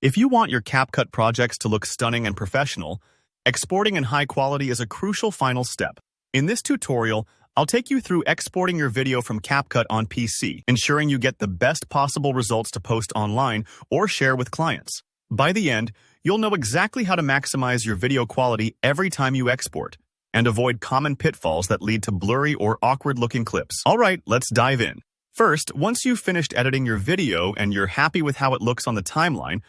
If you want your CapCut projects to look stunning and professional, exporting in high quality is a crucial final step. In this tutorial, I'll take you through exporting your video from CapCut on PC, ensuring you get the best possible results to post online or share with clients. By the end, you'll know exactly how to maximize your video quality every time you export, and avoid common pitfalls that lead to blurry or awkward-looking clips. Alright, let's dive in. First, once you've finished editing your video and you're happy with how it looks on the timeline,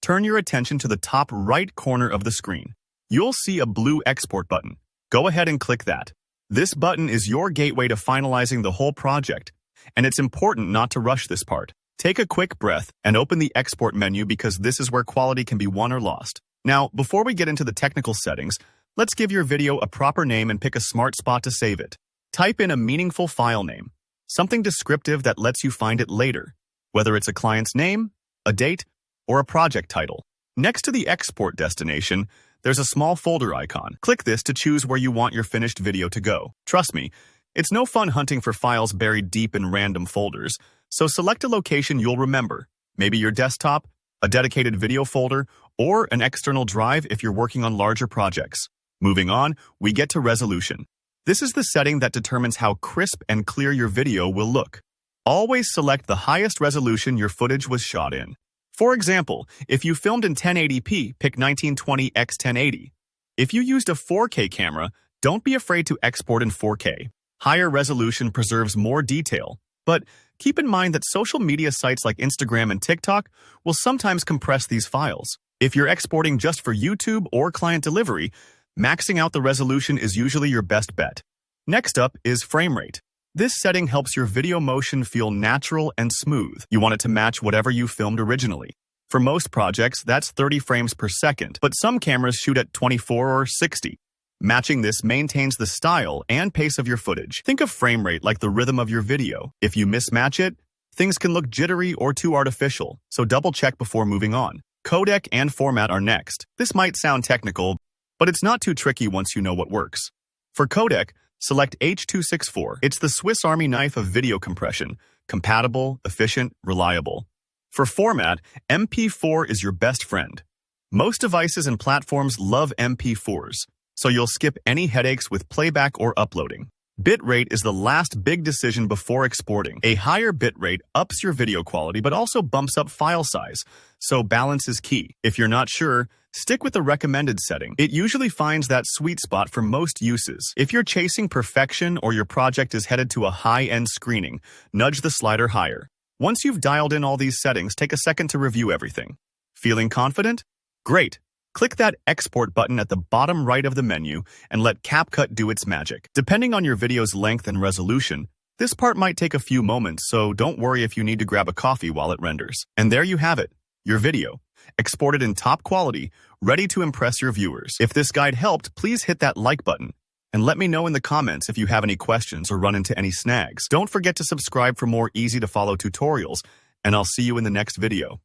turn your attention to the top right corner of the screen. You'll see a blue export button. Go ahead and click that. This button is your gateway to finalizing the whole project, and it's important not to rush this part. Take a quick breath and open the export menu because this is where quality can be won or lost. Now, before we get into the technical settings, let's give your video a proper name and pick a smart spot to save it. Type in a meaningful file name, something descriptive that lets you find it later, whether it's a client's name, a date, or a project title. Next to the export destination, there's a small folder icon. Click this to choose where you want your finished video to go. Trust me, it's no fun hunting for files buried deep in random folders, so select a location you'll remember, maybe your desktop, a dedicated video folder, or an external drive if you're working on larger projects. Moving on, we get to resolution. This is the setting that determines how crisp and clear your video will look. Always select the highest resolution your footage was shot in. For example, if you filmed in 1080p, pick 1920 x 1080. If you used a 4K camera, don't be afraid to export in 4K. Higher resolution preserves more detail, but keep in mind that social media sites like Instagram and TikTok will sometimes compress these files. If you're exporting just for YouTube or client delivery, maxing out the resolution is usually your best bet. Next up is frame rate. This setting helps your video motion feel natural and smooth. You want it to match whatever you filmed originally. For most projects, that's 30 frames per second, but some cameras shoot at 24 or 60. Matching this maintains the style and pace of your footage. Think of frame rate like the rhythm of your video. If you mismatch it, things can look jittery or too artificial, so double check before moving on. Codec and format are next. This might sound technical, but it's not too tricky once you know what works. For codec, select H.264. It's the Swiss Army knife of video compression. Compatible, efficient, reliable. For format, MP4 is your best friend. Most devices and platforms love MP4s, so you'll skip any headaches with playback or uploading. Bitrate is the last big decision before exporting. A higher bitrate ups your video quality but also bumps up file size, so balance is key. If you're not sure, stick with the recommended setting. It usually finds that sweet spot for most uses. If you're chasing perfection or your project is headed to a high-end screening, nudge the slider higher. Once you've dialed in all these settings, take a second to review everything. Feeling confident? Great. Click that export button at the bottom right of the menu and let CapCut do its magic. Depending on your video's length and resolution, this part might take a few moments, so don't worry if you need to grab a coffee while it renders. And there you have it, your video, exported in top quality, ready to impress your viewers. If this guide helped, please hit that like button, and let me know in the comments if you have any questions or run into any snags. Don't forget to subscribe for more easy-to-follow tutorials, and I'll see you in the next video.